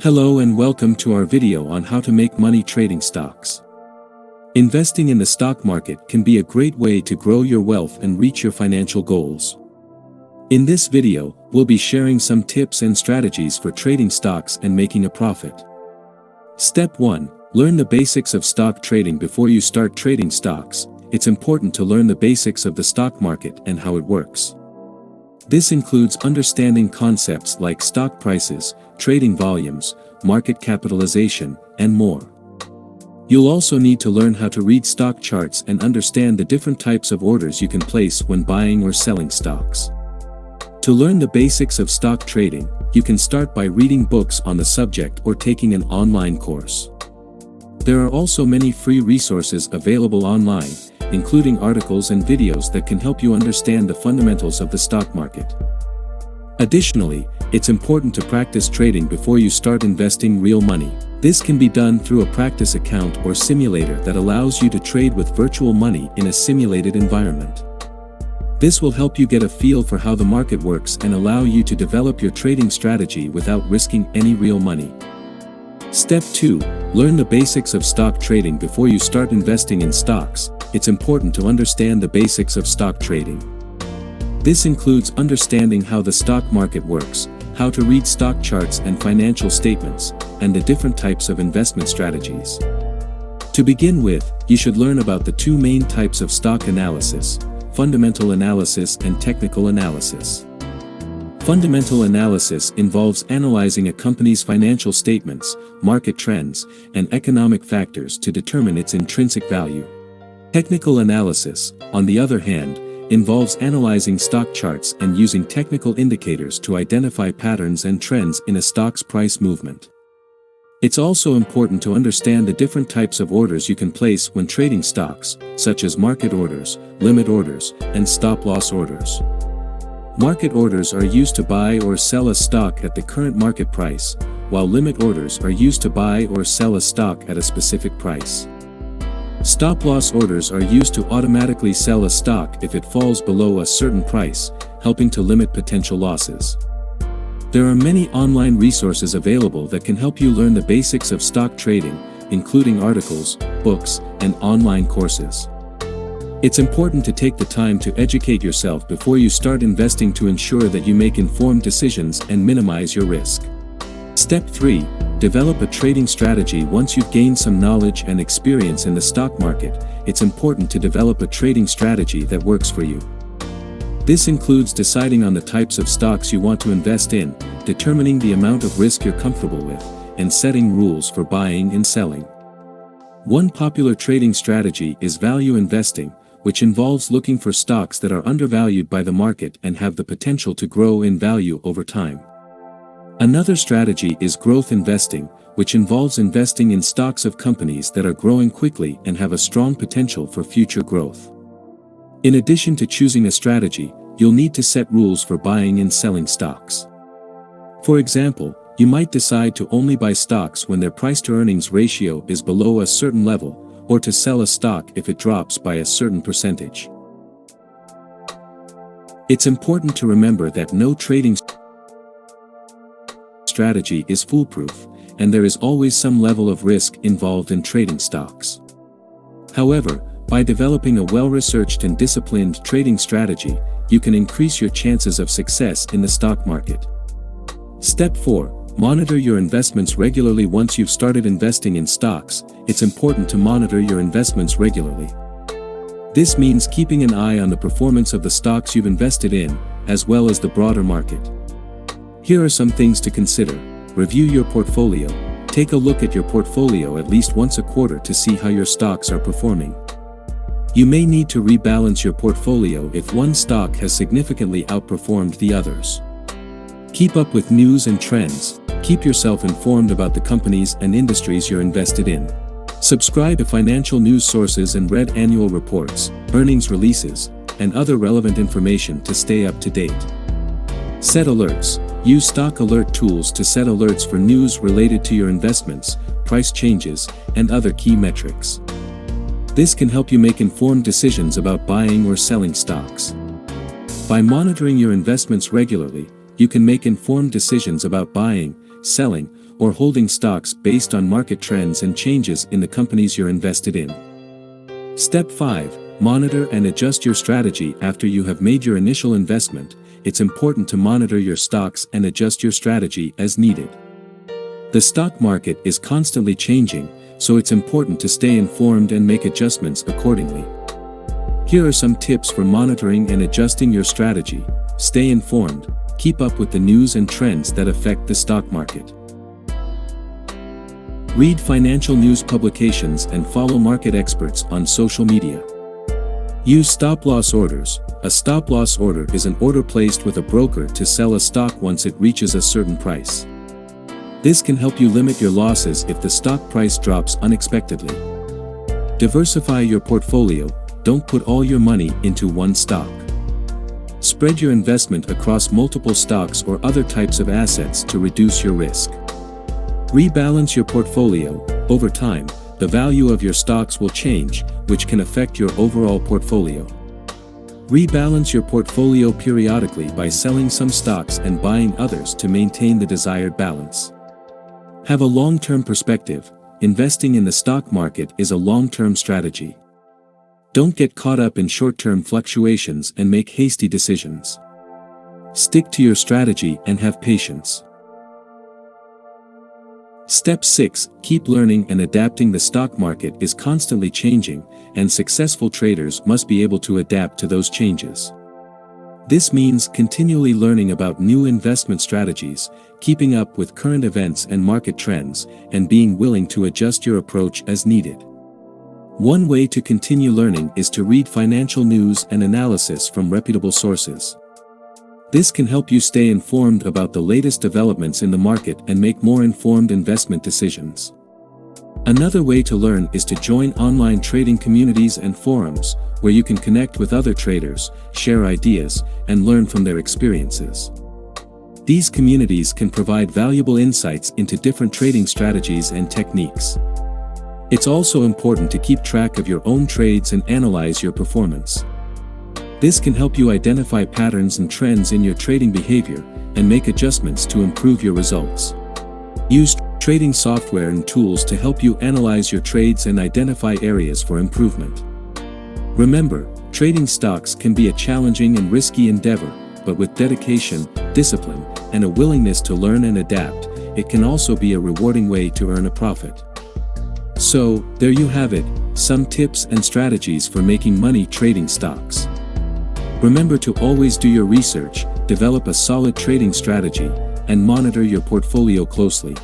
Hello and welcome to our video on how to make money trading stocks. Investing in the stock market can be a great way to grow your wealth and reach your financial goals. In this video, we'll be sharing some tips and strategies for trading stocks and making a profit. Step 1. Learn the basics of stock trading. Before you start trading stocks, it's important to learn the basics of the stock market and how it works. This includes understanding concepts like stock prices, trading volumes, market capitalization, and more. You'll also need to learn how to read stock charts and understand the different types of orders you can place when buying or selling stocks. To learn the basics of stock trading, you can start by reading books on the subject or taking an online course. There are also many free resources available online, including articles and videos that can help you understand the fundamentals of the stock market. Additionally, it's important to practice trading before you start investing real money. This can be done through a practice account or simulator that allows you to trade with virtual money in a simulated environment. This will help you get a feel for how the market works and allow you to develop your trading strategy without risking any real money. Step 2. Learn the basics of stock trading. Before you start investing in stocks, it's important to understand the basics of stock trading. This includes understanding how the stock market works, how to read stock charts and financial statements, and the different types of investment strategies. To begin with, you should learn about the two main types of stock analysis: fundamental analysis and technical analysis. Fundamental analysis involves analyzing a company's financial statements, market trends, and economic factors to determine its intrinsic value. Technical analysis, on the other hand, involves analyzing stock charts and using technical indicators to identify patterns and trends in a stock's price movement. It's also important to understand the different types of orders you can place when trading stocks, such as market orders, limit orders, and stop-loss orders. Market orders are used to buy or sell a stock at the current market price, while limit orders are used to buy or sell a stock at a specific price. Stop-loss orders are used to automatically sell a stock if it falls below a certain price, helping to limit potential losses. There are many online resources available that can help you learn the basics of stock trading, including articles, books, and online courses. It's important to take the time to educate yourself before you start investing to ensure that you make informed decisions and minimize your risk. Step 3. Develop a trading strategy. Once you've gained some knowledge and experience in the stock market, it's important to develop a trading strategy that works for you. This includes deciding on the types of stocks you want to invest in, determining the amount of risk you're comfortable with, and setting rules for buying and selling. One popular trading strategy is value investing, which involves looking for stocks that are undervalued by the market and have the potential to grow in value over time. Another strategy is growth investing, which involves investing in stocks of companies that are growing quickly and have a strong potential for future growth. In addition to choosing a strategy, you'll need to set rules for buying and selling stocks. For example, you might decide to only buy stocks when their price-to-earnings ratio is below a certain level, or to sell a stock if it drops by a certain percentage. It's important to remember that no trading strategy is foolproof, and there is always some level of risk involved in trading stocks. However, by developing a well-researched and disciplined trading strategy, you can increase your chances of success in the stock market. Step 4. Monitor your investments regularly. Once you've started investing in stocks, it's important to monitor your investments regularly. This means keeping an eye on the performance of the stocks you've invested in, as well as the broader market. Here are some things to consider. Review your portfolio. Take a look at your portfolio at least once a quarter to see how your stocks are performing. You may need to rebalance your portfolio if one stock has significantly outperformed the others. Keep up with news and trends. Keep yourself informed about the companies and industries you're invested in. Subscribe to financial news sources and read annual reports, earnings releases, and other relevant information to stay up to date. Set alerts. Use stock alert tools to set alerts for news related to your investments, price changes, and other key metrics. This can help you make informed decisions about buying or selling stocks. By monitoring your investments regularly, you can make informed decisions about buying, selling, or holding stocks based on market trends and changes in the companies you're invested in. Step 5. Monitor and adjust your strategy. After you have made your initial investment, it's important to monitor your stocks and adjust your strategy as needed. The stock market is constantly changing, so it's important to stay informed and make adjustments accordingly. Here are some tips for monitoring and adjusting your strategy. Stay informed. Keep up with the news and trends that affect the stock market. Read financial news publications and follow market experts on social media. Use stop-loss orders. A stop-loss order is an order placed with a broker to sell a stock once it reaches a certain price. This can help you limit your losses if the stock price drops unexpectedly. Diversify your portfolio. Don't put all your money into one stock. Spread your investment across multiple stocks or other types of assets to reduce your risk. Rebalance your portfolio. Over time, the value of your stocks will change, which can affect your overall portfolio. Rebalance your portfolio periodically by selling some stocks and buying others to maintain the desired balance. Have a long-term perspective. Investing in the stock market is a long-term strategy. Don't get caught up in short-term fluctuations and make hasty decisions. Stick to your strategy and have patience. Step 6. Keep learning and adapting. The stock market is constantly changing, and successful traders must be able to adapt to those changes. This means continually learning about new investment strategies, keeping up with current events and market trends, and being willing to adjust your approach as needed. One way to continue learning is to read financial news and analysis from reputable sources. This can help you stay informed about the latest developments in the market and make more informed investment decisions. Another way to learn is to join online trading communities and forums, where you can connect with other traders, share ideas, and learn from their experiences. These communities can provide valuable insights into different trading strategies and techniques. It's also important to keep track of your own trades and analyze your performance. This can help you identify patterns and trends in your trading behavior and make adjustments to improve your results. Use trading software and tools to help you analyze your trades and identify areas for improvement. Remember, trading stocks can be a challenging and risky endeavor, but with dedication, discipline, and a willingness to learn and adapt, it can also be a rewarding way to earn a profit. So, there you have it, some tips and strategies for making money trading stocks. Remember to always do your research, develop a solid trading strategy, and monitor your portfolio closely.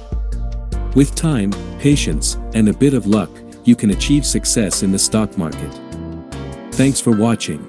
With time, patience, and a bit of luck, you can achieve success in the stock market. Thanks for watching.